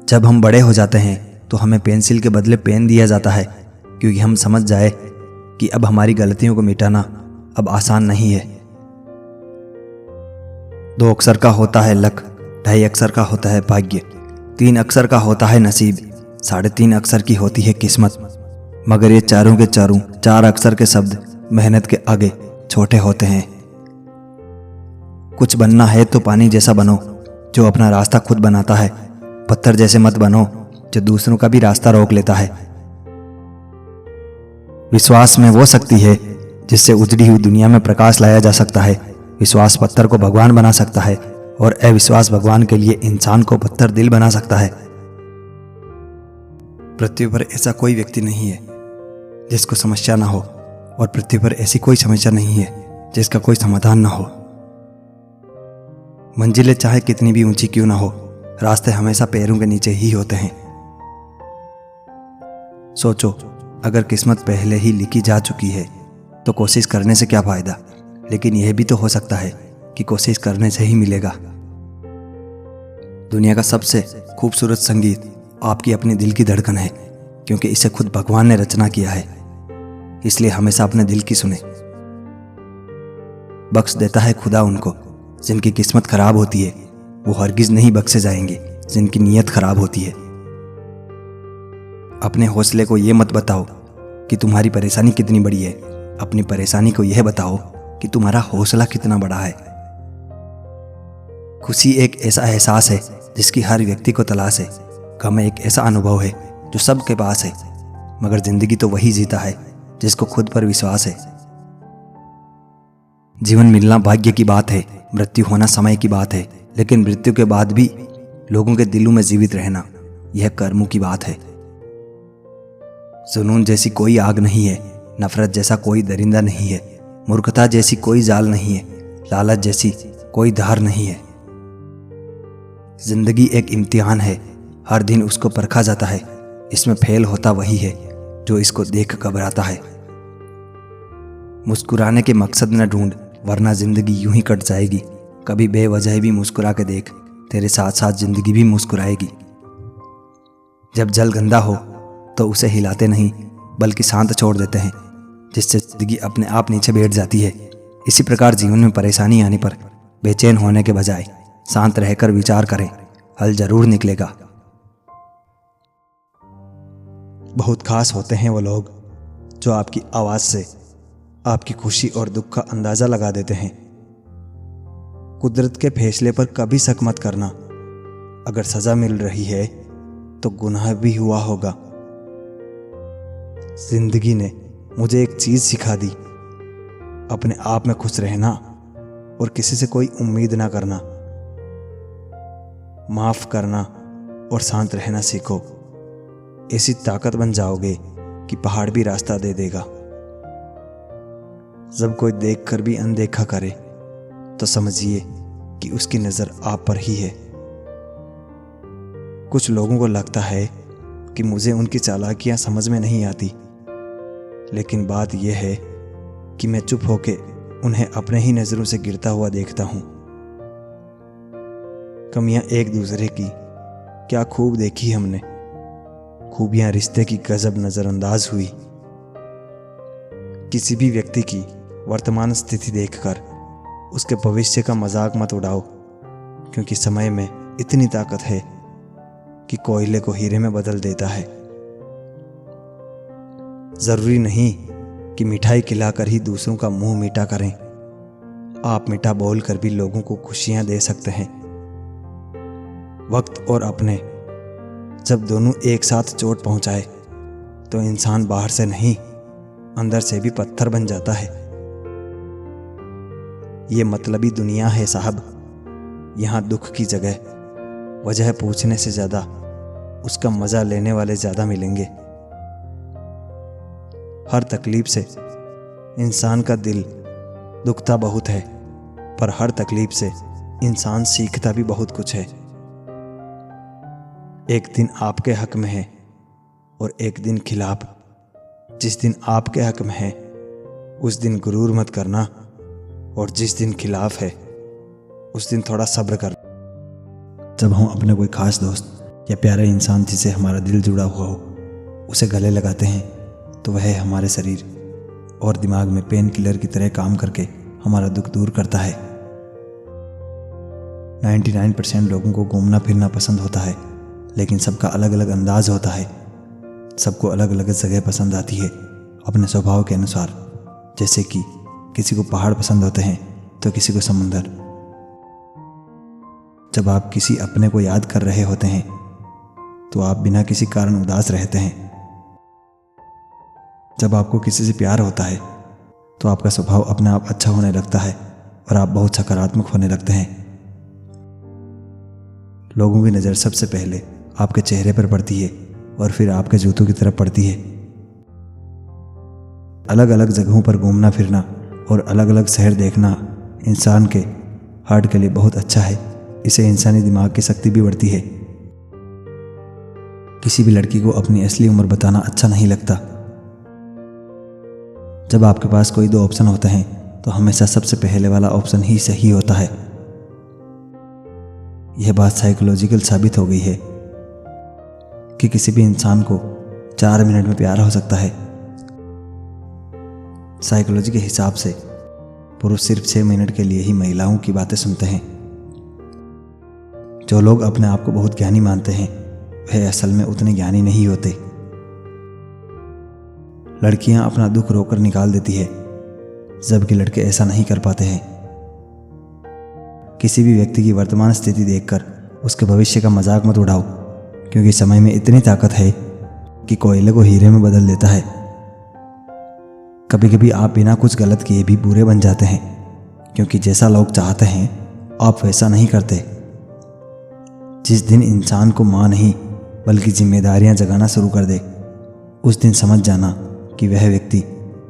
जब हम बड़े हो जाते हैं तो हमें पेंसिल के बदले पेन दिया जाता है, क्योंकि हम समझ जाए कि अब हमारी गलतियों को मिटाना अब आसान नहीं है। 2 अक्षर का होता है लक, 2.5 अक्षर का होता है भाग्य, 3 अक्षर का होता है नसीब, 3.5 अक्षर की होती है किस्मत। मगर ये चारों के चारों 4 अक्षर के शब्द मेहनत के आगे छोटे होते हैं। कुछ बनना है तो पानी जैसा बनो जो अपना रास्ता खुद बनाता है, पत्थर जैसे मत बनो जो दूसरों का भी रास्ता रोक लेता है। विश्वास में वो शक्ति है जिससे उजड़ी हुई दुनिया में प्रकाश लाया जा सकता है। विश्वास पत्थर को भगवान बना सकता है और अविश्वास भगवान के लिए इंसान को पत्थर दिल बना सकता है। पृथ्वी पर ऐसा कोई व्यक्ति नहीं है जिसको समस्या ना हो, और पृथ्वी पर ऐसी कोई समस्या नहीं है जिसका कोई समाधान ना हो। मंजिलें चाहे कितनी भी ऊंची क्यों ना हो, रास्ते हमेशा पैरों के नीचे ही होते हैं। सोचो, अगर किस्मत पहले ही लिखी जा चुकी है तो कोशिश करने से क्या फायदा, लेकिन यह भी तो हो सकता है कि कोशिश करने से ही मिलेगा। दुनिया का सबसे खूबसूरत संगीत आपकी अपनी दिल की धड़कन है, क्योंकि इसे खुद भगवान ने रचना किया है। इसलिए हमेशा अपने दिल की सुने। बख्श देता है खुदा उनको जिनकी किस्मत खराब होती है, वो हरगिज नहीं बख्शे जाएंगे जिनकी नीयत खराब होती है। अपने हौसले को यह मत बताओ कि तुम्हारी परेशानी कितनी बड़ी है, अपनी परेशानी को यह बताओ कि तुम्हारा हौसला कितना बड़ा है। खुशी एक ऐसा एहसास है जिसकी हर व्यक्ति को तलाश है। गम एक ऐसा अनुभव है जो सबके पास है, मगर जिंदगी तो वही जीता है जिसको खुद पर विश्वास है। जीवन मिलना भाग्य की बात है, मृत्यु होना समय की बात है, लेकिन मृत्यु के बाद भी लोगों के दिलों में जीवित रहना यह कर्मों की बात है। जुनून जैसी कोई आग नहीं है, नफरत जैसा कोई दरिंदा नहीं है, मूर्खता जैसी कोई जाल नहीं है, लालच जैसी कोई धार नहीं है। जिंदगी एक इम्तिहान है, हर दिन उसको परखा जाता है। इसमें फेल होता वही है जो इसको देख घबराता है। मुस्कुराने के मकसद न ढूंढ, वरना जिंदगी यूं ही कट जाएगी। कभी बेवजह भी मुस्कुरा के देख, तेरे साथ साथ जिंदगी भी मुस्कुराएगी। जब जल गंदा हो तो उसे हिलाते नहीं बल्कि शांत छोड़ देते हैं, जिससे जिंदगी अपने आप नीचे बैठ जाती है। इसी प्रकार जीवन में परेशानी आने पर बेचैन होने के बजाय शांत रहकर विचार करें, हल जरूर निकलेगा। बहुत खास होते हैं वो लोग जो आपकी आवाज़ से आपकी खुशी और दुख का अंदाज़ा लगा देते हैं। कुदरत के फैसले पर कभी शक मत करना। अगर सज़ा मिल रही है तो गुनाह भी हुआ होगा। जिंदगी ने मुझे एक चीज़ सिखा दी, अपने आप में खुश रहना और किसी से कोई उम्मीद ना करना। माफ़ करना और शांत रहना सीखो। ऐसी ताकत बन जाओगे कि पहाड़ भी रास्ता दे देगा। जब कोई देखकर भी अनदेखा करे तो समझिए कि उसकी नज़र आप पर ही है। कुछ लोगों को लगता है कि मुझे उनकी चालाकियां समझ में नहीं आती, लेकिन बात यह है कि मैं चुप होके उन्हें अपने ही नज़रों से गिरता हुआ देखता हूँ। कमियां एक दूसरे की क्या खूब देखी हमने, खूबियां रिश्ते की गजब नज़रअंदाज हुई। किसी भी व्यक्ति की वर्तमान स्थिति देखकर उसके भविष्य का मजाक मत उड़ाओ, क्योंकि समय में इतनी ताकत है कि कोयले को हीरे में बदल देता है। जरूरी नहीं कि मिठाई खिलाकर ही दूसरों का मुंह मीठा करें। आप मीठा बोलकर भी लोगों को खुशियां दे सकते हैं। वक्त और अपने जब दोनों एक साथ चोट पहुंचाए तो इंसान बाहर से नहीं अंदर से भी पत्थर बन जाता है। ये मतलबी दुनिया है साहब। यहाँ दुख की जगह वजह पूछने से ज़्यादा उसका मज़ा लेने वाले ज़्यादा मिलेंगे। हर तकलीफ से इंसान का दिल दुखता बहुत है, पर हर तकलीफ से इंसान सीखता भी बहुत कुछ है। एक दिन आपके हक में है और एक दिन खिलाफ। जिस दिन आपके हक में है उस दिन गुरूर मत करना, और जिस दिन खिलाफ है उस दिन थोड़ा सब्र कर। जब हम अपने कोई खास दोस्त या प्यारा इंसान जिसे हमारा दिल जुड़ा हुआ हो उसे गले लगाते हैं तो वह हमारे शरीर और दिमाग में पेन किलर की तरह काम करके हमारा दुख दूर करता है। 99% लोगों को घूमना फिरना पसंद होता है, लेकिन सबका अलग अलग अंदाज होता है। सबको अलग अलग जगह पसंद आती है अपने स्वभाव के अनुसार। जैसे कि किसी को पहाड़ पसंद होते हैं तो किसी को समुंदर। जब आप किसी अपने को याद कर रहे होते हैं तो आप बिना किसी कारण उदास रहते हैं। जब आपको किसी से प्यार होता है तो आपका स्वभाव अपने आप अच्छा होने लगता है और आप बहुत सकारात्मक होने लगते हैं। लोगों की नज़र सबसे पहले आपके चेहरे पर पड़ती है और फिर आपके जूतों की तरफ पड़ती है। अलग अलग जगहों पर घूमना फिरना और अलग अलग शहर देखना इंसान के हार्ट के लिए बहुत अच्छा है। इससे इंसानी दिमाग की शक्ति भी बढ़ती है। किसी भी लड़की को अपनी असली उम्र बताना अच्छा नहीं लगता। जब आपके पास कोई दो ऑप्शन होते हैं तो हमेशा सबसे पहले वाला ऑप्शन ही सही होता है। यह बात साइकोलॉजिकल साबित हो गई है कि किसी भी इंसान को 4 मिनट में प्यार हो सकता है। साइकोलॉजी के हिसाब से पुरुष सिर्फ 6 मिनट के लिए ही महिलाओं की बातें सुनते हैं। जो लोग अपने आप को बहुत ज्ञानी मानते हैं वह असल में उतने ज्ञानी नहीं होते। लड़कियां अपना दुख रोकर निकाल देती है, जबकि लड़के ऐसा नहीं कर पाते हैं। किसी भी व्यक्ति की वर्तमान स्थिति देखकर उसके भविष्य का मजाक मत उड़ाओ, क्योंकि समय में इतनी ताकत है कि कोयले को हीरे में बदल देता है। कभी कभी आप बिना कुछ गलत किए भी बुरे बन जाते हैं, क्योंकि जैसा लोग चाहते हैं आप वैसा नहीं करते। जिस दिन इंसान को मां नहीं बल्कि जिम्मेदारियां जगाना शुरू कर दे, उस दिन समझ जाना कि वह व्यक्ति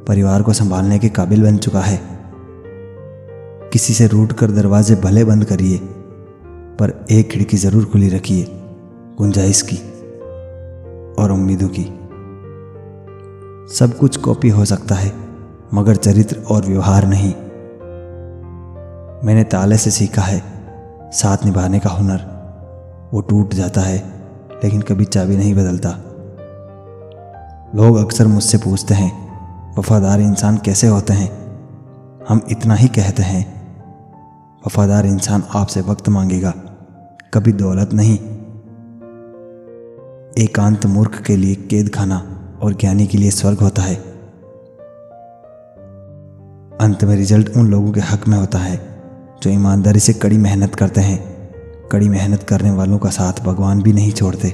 परिवार को संभालने के काबिल बन चुका है। किसी से रूठ कर दरवाजे भले बंद करिए, पर एक खिड़की जरूर खुली रखिए, गुंजाइश की और उम्मीदों की। सब कुछ कॉपी हो सकता है, मगर चरित्र और व्यवहार नहीं। मैंने ताले से सीखा है साथ निभाने का हुनर। वो टूट जाता है लेकिन कभी चाबी नहीं बदलता। लोग अक्सर मुझसे पूछते हैं वफादार इंसान कैसे होते हैं। हम इतना ही कहते हैं, वफादार इंसान आपसे वक्त मांगेगा, कभी दौलत नहीं। एकांत मूर्ख के लिए कैद खाना और ज्ञानी के लिए स्वर्ग होता है। अंत में रिजल्ट उन लोगों के हक में होता है जो ईमानदारी से कड़ी मेहनत करते हैं। कड़ी मेहनत करने वालों का साथ भगवान भी नहीं छोड़ते।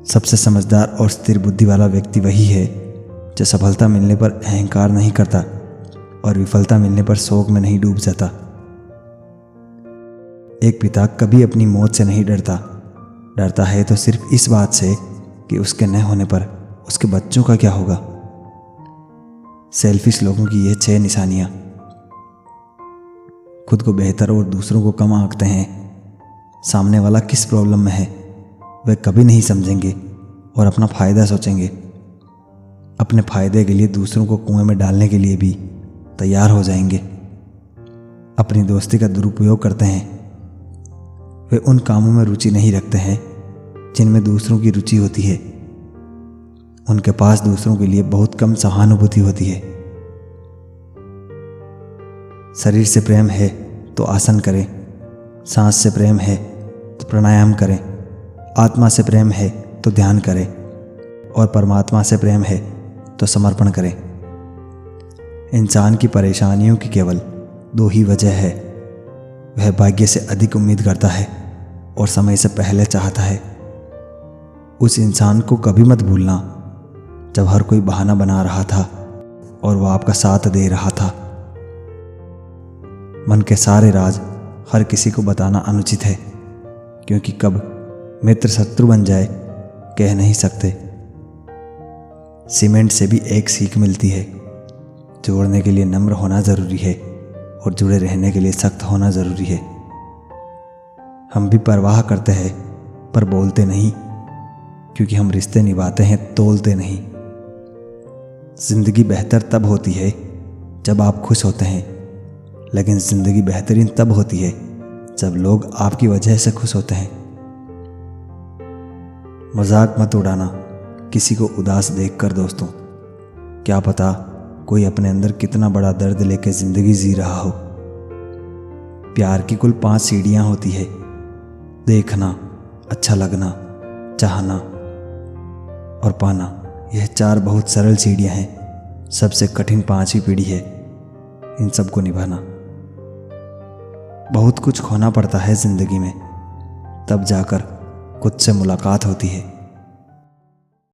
सबसे समझदार और स्थिर बुद्धि वाला व्यक्ति वही है जो सफलता मिलने पर अहंकार नहीं करता और विफलता मिलने पर शोक में नहीं डूब जाता। एक पिता कभी अपनी मौत से नहीं डरता है तो सिर्फ इस बात से कि उसके न होने पर उसके बच्चों का क्या होगा। सेल्फिश लोगों की ये 6 निशानियां। खुद को बेहतर और दूसरों को कम आंकते हैं। सामने वाला किस प्रॉब्लम में है वे कभी नहीं समझेंगे और अपना फ़ायदा सोचेंगे। अपने फ़ायदे के लिए दूसरों को कुएं में डालने के लिए भी तैयार हो जाएंगे। अपनी दोस्ती का दुरुपयोग करते हैं। वे उन कामों में रुचि नहीं रखते हैं जिनमें दूसरों की रुचि होती है। उनके पास दूसरों के लिए बहुत कम सहानुभूति होती है। शरीर से प्रेम है तो आसन करें, सांस से प्रेम है तो प्राणायाम करें, आत्मा से प्रेम है तो ध्यान करें और परमात्मा से प्रेम है तो समर्पण करें। इंसान की परेशानियों की केवल 2 ही वजह है। वह भाग्य से अधिक उम्मीद करता है और समय से पहले चाहता है। उस इंसान को कभी मत भूलना जब हर कोई बहाना बना रहा था और वह आपका साथ दे रहा था। मन के सारे राज हर किसी को बताना अनुचित है, क्योंकि कब मित्र शत्रु बन जाए कह नहीं सकते। सीमेंट से भी एक सीख मिलती है, जोड़ने के लिए नम्र होना जरूरी है और जुड़े रहने के लिए सख्त होना जरूरी है। हम भी परवाह करते हैं पर बोलते नहीं, क्योंकि हम रिश्ते निभाते हैं तोलते नहीं। जिंदगी बेहतर तब होती है जब आप खुश होते हैं, लेकिन जिंदगी बेहतरीन तब होती है जब लोग आपकी वजह से खुश होते हैं। मजाक मत उड़ाना किसी को उदास देखकर दोस्तों। क्या पता कोई अपने अंदर कितना बड़ा दर्द लेके जिंदगी जी रहा हो। प्यार की कुल 5 सीढ़ियां होती है। देखना, अच्छा लगना, चाहना और पाना। यह 4 बहुत सरल सीढ़ियां हैं। सबसे कठिन 5वीं पीढ़ी है इन सबको निभाना। बहुत कुछ खोना पड़ता है जिंदगी में, तब जाकर खुद से मुलाकात होती है।